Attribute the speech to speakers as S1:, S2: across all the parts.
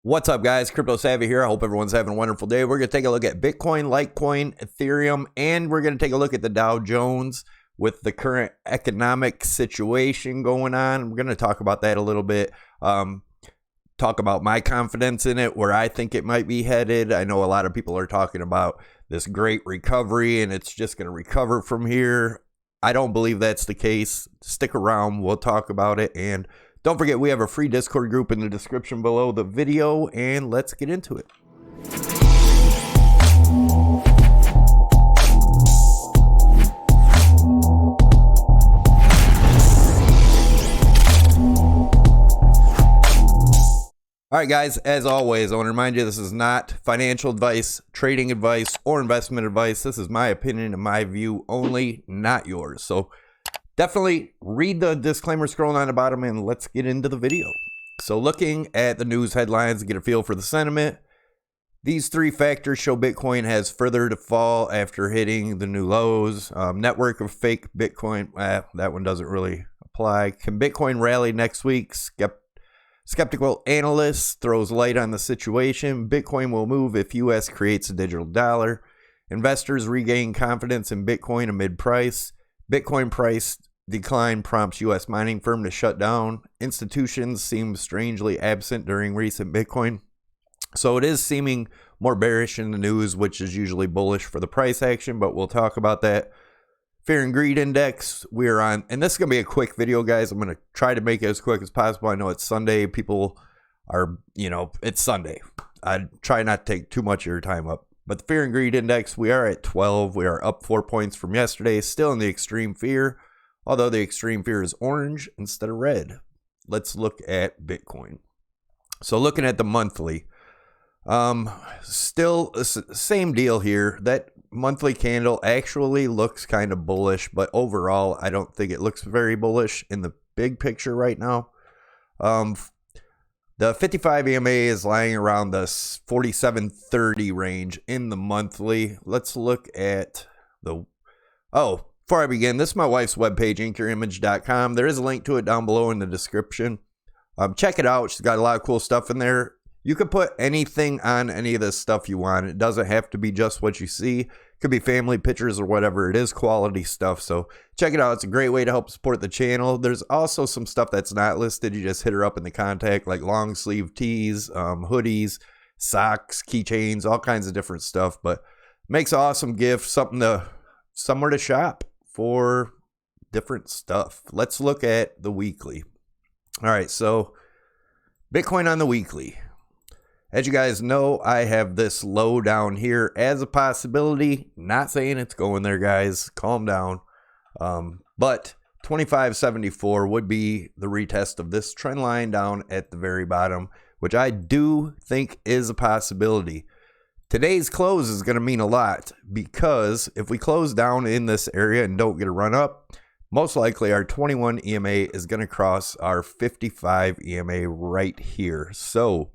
S1: What's up, guys? CryptoSavy here. I hope everyone's having a wonderful day. We're going to take a look at Bitcoin, Litecoin, Ethereum, and we're going to take a look at the Dow Jones with the current economic situation going on. We're going to talk about that a little bit, talk about my confidence in it, where I think it might be headed. I know a lot of people are talking about this great recovery and it's just going to recover from here. I don't believe that's the case. Stick around. We'll talk about it. And don't forget, we have a free Discord group in the description below the video, and let's get into it. All right, guys, as always, I want to remind you this is not financial advice, trading advice, or investment advice. This is my opinion and my view only, not yours. So definitely read the disclaimer scrolling on the bottom and let's get into the video. So looking at the news headlines to get a feel for the sentiment, these three factors show Bitcoin has further to fall after hitting the new lows. Network of fake Bitcoin, that one doesn't really apply. Can Bitcoin rally next week? Skeptical analyst throws light on the situation. Bitcoin will move if US creates a digital dollar. Investors regain confidence in Bitcoin amid price. Bitcoin price decline prompts U.S. mining firm to shut down. Institutions seem strangely absent during recent Bitcoin. So it is seeming more bearish in the news, which is usually bullish for the price action, but we'll talk about that. Fear and greed index, we're on, and this is going to be a quick video, guys. I'm going to try to make it as quick as possible. I know it's Sunday. People are, it's Sunday. I try not to take too much of your time up. But the fear and greed index, we are at 12. We are up 4 points from yesterday. Still in the extreme fear, although the extreme fear is orange instead of red. Let's look at Bitcoin. So looking at the monthly, still same deal here. That monthly candle actually looks kind of bullish, but overall, I don't think it looks very bullish in the big picture right now. The 55 EMA is lying around the 4730 range in the monthly. Let's look at before I begin, this is my wife's webpage, inkyourimage.com. There is a link to it down below in the description. Check it out. She's got a lot of cool stuff in there. You could put anything on any of this stuff you want. It doesn't have to be just what you see. It could be family pictures or whatever. It is quality stuff. So check it out. It's a great way to help support the channel. There's also some stuff that's not listed. You just hit her up in the contact, like long sleeve tees, hoodies, socks, keychains, all kinds of different stuff. But makes an awesome gift, somewhere to shop for different stuff. Let's look at the weekly. All right, so Bitcoin on the weekly. As you guys know, I have this low down here as a possibility. Not saying it's going there, guys. Calm down. But 2574 would be the retest of this trend line down at the very bottom, which I do think is a possibility. Today's close is going to mean a lot, because if we close down in this area and don't get a run up, most likely our 21 EMA is going to cross our 55 EMA right here. So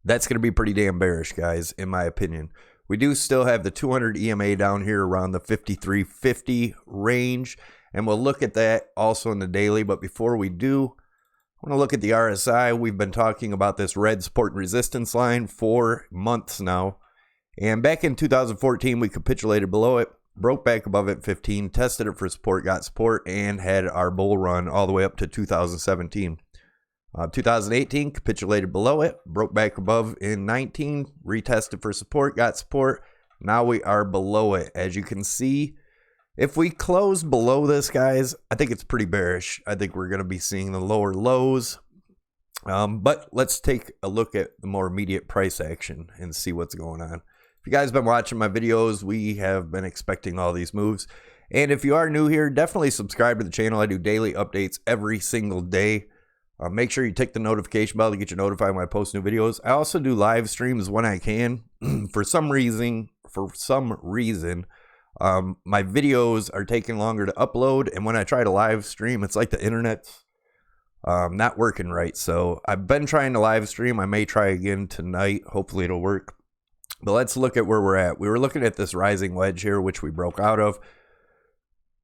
S1: that's going to be pretty damn bearish, guys, in my opinion. We do still have the 200 EMA down here around the 5350 range, and we'll look at that also in the daily. But before we do, I want to look at the RSI. We've been talking about this red support and resistance line for months now. And back in 2014, we capitulated below it, broke back above it 15, tested it for support, got support, and had our bull run all the way up to 2017. 2018, capitulated below it, broke back above in 19, retested for support, got support. Now we are below it. As you can see, if we close below this, guys, I think it's pretty bearish. I think we're going to be seeing the lower lows. But let's take a look at the more immediate price action and see what's going on. If you guys have been watching my videos, we have been expecting all these moves. And if you are new here, definitely subscribe to the channel. I do daily updates every single day. Make sure you tick the notification bell to get you notified when I post new videos. I also do live streams when I can. For some reason, my videos are taking longer to upload, and when I try to live stream, it's like the internet's not working right. So I've been trying to live stream. I may try again tonight. Hopefully it'll work. But let's look at where we're at. We were looking at this rising wedge here, which we broke out of.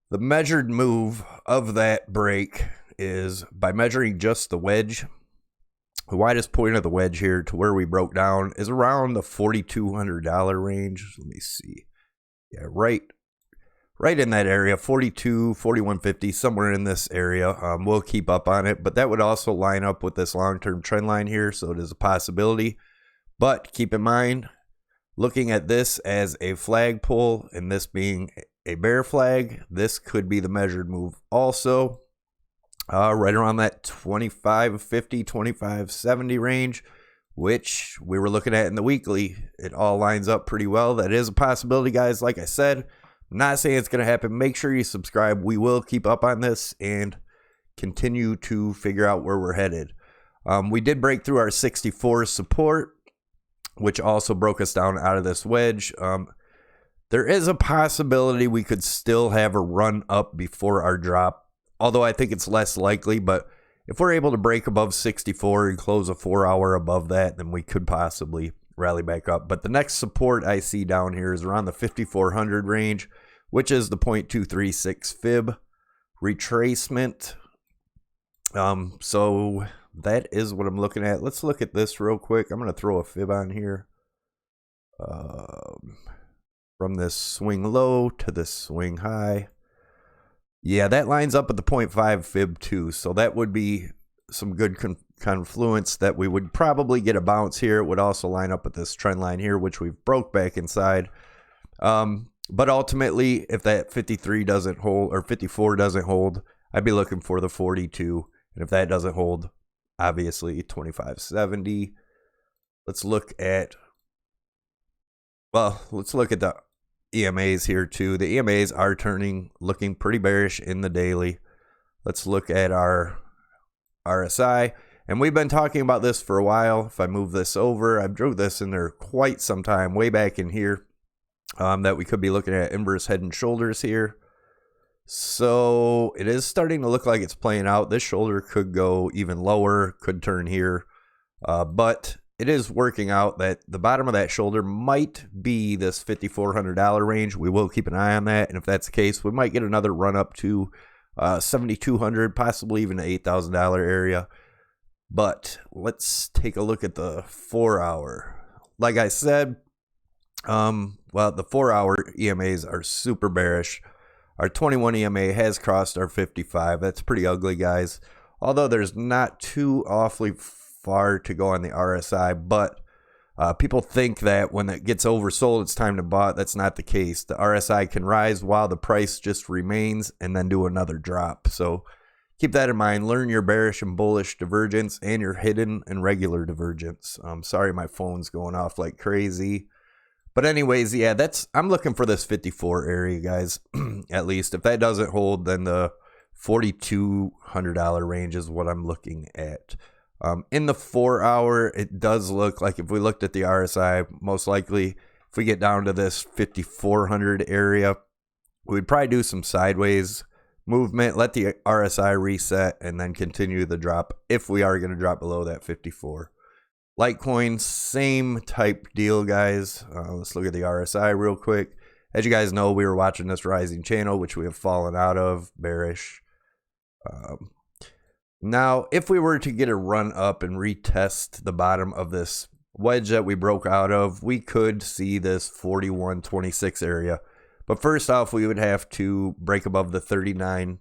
S1: The measured move of that break is by measuring just the wedge. The widest point of the wedge here to where we broke down is around the $4,200 range. Let me see. Yeah, right in that area, 42, 41.50, somewhere in this area. We'll keep up on it, but that would also line up with this long-term trend line here, so it is a possibility. But keep in mind, looking at this as a flag pull and this being a bear flag, this could be the measured move also. Right around that 25.50, 25.70 range, which we were looking at in the weekly. It all lines up pretty well. That is a possibility, guys. Like I said, I'm not saying it's going to happen. Make sure you subscribe. We will keep up on this and continue to figure out where we're headed. We did break through our 64 support, which also broke us down out of this wedge. There is a possibility we could still have a run up before our drop, although I think it's less likely. But if we're able to break above 64 and close a 4-hour above that, then we could possibly rally back up. But the next support I see down here is around the 5,400 range, which is the 0.236 fib retracement. So that is what I'm looking at. Let's look at this real quick. I'm going to throw a fib on here. From this swing low to this swing high. Yeah, that lines up at the 0.5 fib too. So that would be some good confluence that we would probably get a bounce here. It would also line up with this trend line here, which we've broke back inside. But ultimately, if that 53 doesn't hold or 54 doesn't hold, I'd be looking for the 42. And if that doesn't hold, obviously 25.70. Let's look at the EMAs here too. The EMAs are looking pretty bearish in the daily. Let's look at our RSI. And we've been talking about this for a while. If I move this over, I've drew this in there quite some time, way back in here, that we could be looking at inverse head and shoulders here. So it is starting to look like it's playing out. This shoulder could go even lower, could turn here. But it is working out that the bottom of that shoulder might be this $5,400 range. We will keep an eye on that. And if that's the case, we might get another run up to $7,200, possibly even the $8,000 area. But let's take a look at the 4-hour. Like I said, well, the 4-hour EMAs are super bearish. Our 21 EMA has crossed our 55. That's pretty ugly, guys. Although there's not too awfully far to go on the RSI, but people think that when it gets oversold, it's time to buy. That's not the case. The RSI can rise while the price just remains and then do another drop. So keep that in mind. Learn your bearish and bullish divergence and your hidden and regular divergence. Sorry, my phone's going off like crazy. But anyways, yeah, I'm looking for this 54 area, guys. At least if that doesn't hold, then the $4,200 range is what I'm looking at. In the 4-hour, it does look like if we looked at the RSI, most likely if we get down to this 5,400 area, we'd probably do some sideways movement, let the RSI reset, and then continue the drop if we are going to drop below that 54. Litecoin, same type deal, guys. Let's look at the RSI real quick. As you guys know, we were watching this rising channel, which we have fallen out of, bearish. Now, if we were to get a run up and retest the bottom of this wedge that we broke out of, we could see this 41.26 area. But first off, we would have to break above the $39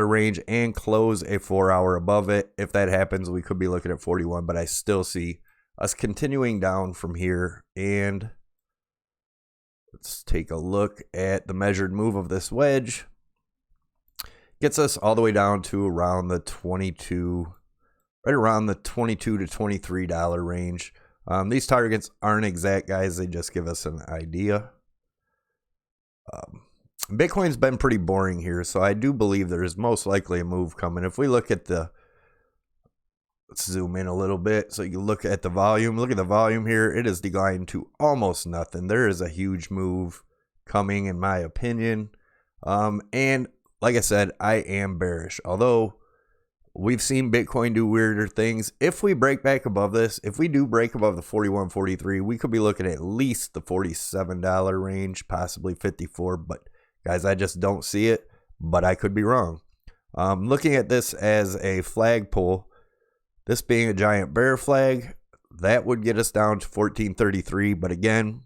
S1: range and close a 4-hour above it. If that happens, we could be looking at 41, but I still see us continuing down from here. And let's take a look at the measured move of this wedge. Gets us all the way down to around the right around the $22 to $23 range. These targets aren't exact, guys. They just give us an idea. Bitcoin's been pretty boring here, so I do believe there is most likely a move coming. If we look at let's zoom in a little bit so you look at the volume. Look at the volume here. It is declined to almost nothing. There is a huge move coming, in my opinion. And like I said, I am bearish. Although we've seen Bitcoin do weirder things. If we break back above this, if we do break above the 41, 43, we could be looking at least the $47 range, possibly 54. But guys, I just don't see it, but I could be wrong. Looking at this as a flag pull, This being a giant bear flag, that would get us down to 1433. But again,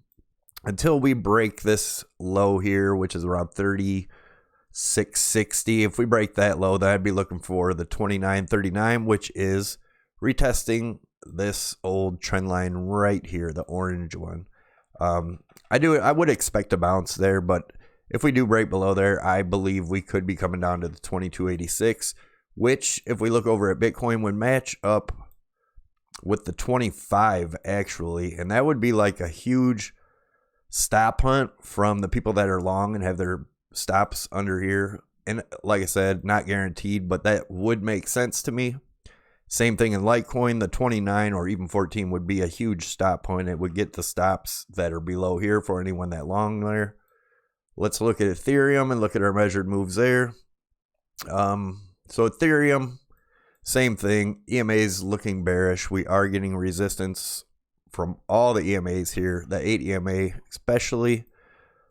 S1: until we break this low here, which is around 3660, if we break that low, then I'd be looking for the 2939, which is retesting this old trend line right here, the orange one. I would expect a bounce there, but if we do break below there, I believe we could be coming down to the 2286, which if we look over at Bitcoin would match up with the 25 actually, and that would be like a huge stop hunt from the people that are long and have their stops under here. And like I said, not guaranteed, but that would make sense to me. Same thing in Litecoin, the 29 or even 14 would be a huge stop point. It would get the stops that are below here for anyone that long there. Let's look at Ethereum and look at our measured moves there. So Ethereum, same thing. EMA's looking bearish. We are getting resistance from all the EMAs here, the 8 EMA especially.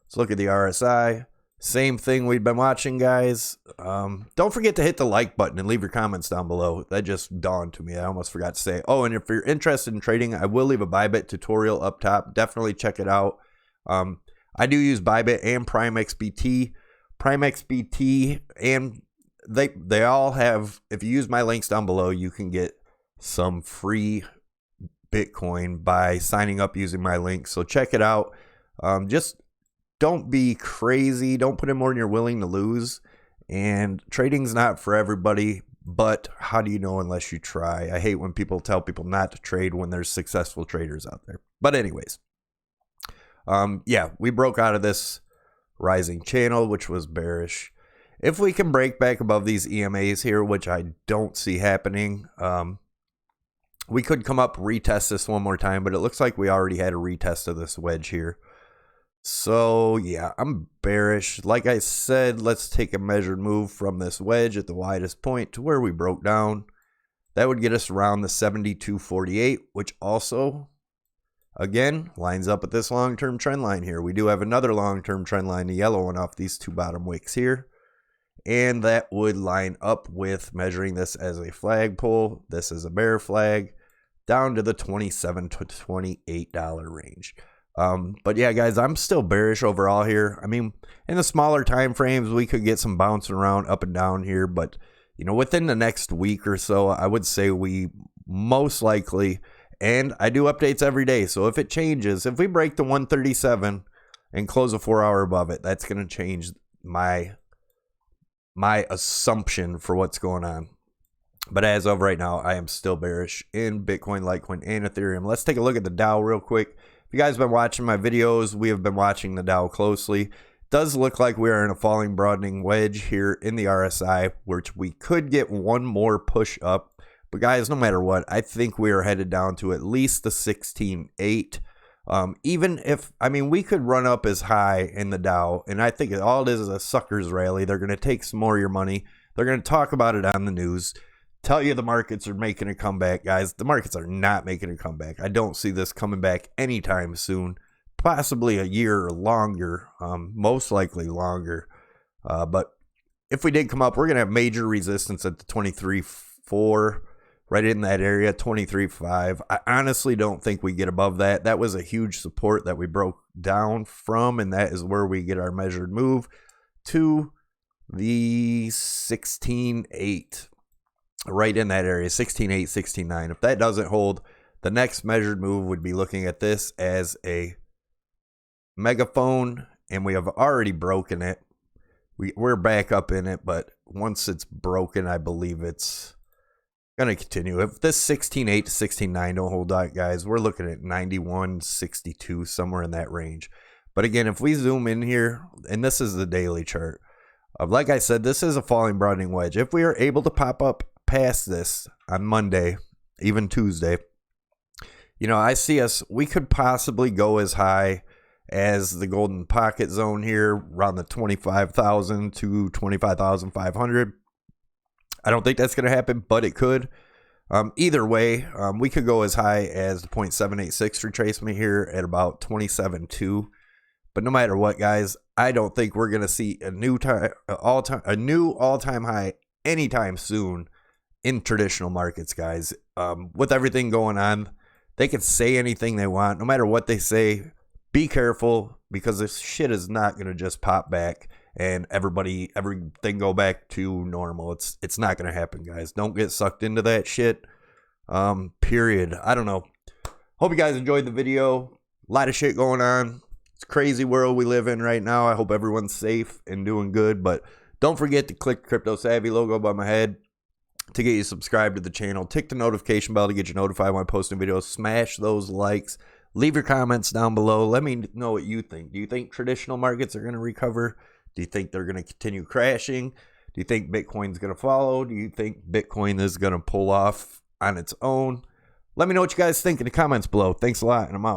S1: Let's look at the RSI. Same thing we've been watching, guys. Don't forget to hit the like button and leave your comments down below. That just dawned to me. I almost forgot to say. Oh, and if you're interested in trading, I will leave a Bybit tutorial up top. Definitely check it out. I do use Bybit and PrimeXBT. PrimeXBT, and they all have, if you use my links down below, you can get some free Bitcoin by signing up using my link. So check it out. Just don't be crazy. Don't put in more than you're willing to lose. And trading's not for everybody, but how do you know unless you try? I hate when people tell people not to trade when there's successful traders out there. But anyways, yeah, we broke out of this rising channel, which was bearish. If we can break back above these EMAs here, which I don't see happening, we could come up, retest this one more time, but it looks like we already had a retest of this wedge here. So yeah, I'm bearish. Like I said, let's take a measured move from this wedge at the widest point to where we broke down. That would get us around the 72.48, which also, again, lines up with this long-term trend line here. We do have another long-term trend line, the yellow one off these two bottom wicks here. And that would line up with measuring this as a flagpole. This is a bear flag down to the $27 to $28 range. But yeah, guys, I'm still bearish overall here. I mean, in the smaller time frames, we could get some bouncing around up and down here. But, you know, within the next week or so, I would say we most likely, and I do updates every day. So if it changes, if we break the 137 and close a 4 hour above it, that's going to change my assumption for what's going on. But as of right now, I am still bearish in Bitcoin, Litecoin, and Ethereum. Let's take a look at the Dow real quick. If you guys have been watching my videos, we have been watching the Dow closely. It does look like we are in a falling broadening wedge here in the RSI, which we could get one more push up. But guys, no matter what, I think we are headed down to at least the 16.8. Even if, I mean, we could run up as high in the Dow, and I think all it is a sucker's rally. They're going to take some more of your money. They're going to talk about it on the news. Tell you the markets are making a comeback, guys. The markets are not making a comeback. I don't see this coming back anytime soon. Possibly a year or longer, most likely longer. But if we did come up, we're going to have major resistance at the 23.4, right in that area, 23.5. I honestly don't think we get above that. That was a huge support that we broke down from, and that is where we get our measured move to the 16.8. Right in that area, 16.8, 16.9. If that doesn't hold, the next measured move would be looking at this as a megaphone, and we have already broken it. We're back up in it, but once it's broken, I believe it's going to continue. If this 16.8 to 16.9 don't hold out, guys, we're looking at 91.62, somewhere in that range. But again, if we zoom in here, and this is the daily chart, like I said, this is a falling broadening wedge. If we are able to pop up past this on Monday, even Tuesday, you know, I see us, we could possibly go as high as the golden pocket zone here, around the 25,000 to 25,500. I don't think that's going to happen, but it could. Either way, we could go as high as the 0.786 retracement here at about 27.2. But no matter what, guys, I don't think we're going to see a new all-time high anytime soon in traditional markets, guys. with everything going on, they can say anything they want. No matter what they say, be careful, because this shit is not going to just pop back and everything go back to normal. It's not going to happen, guys. Don't get sucked into that shit. Period. I don't know. Hope you guys enjoyed the video. A lot of shit going on. It's a crazy world we live in right now. I hope everyone's safe and doing good, but don't forget to click the CryptoSavy logo above my head to get you subscribed to the channel. Tick the notification bell to get you notified when I post new videos. Smash those likes. Leave your comments down below. Let me know what you think. Do you think traditional markets are going to recover? Do you think they're going to continue crashing? Do you think Bitcoin's going to follow? Do you think Bitcoin is going to pull off on its own? Let me know what you guys think in the comments below. Thanks a lot, and I'm out.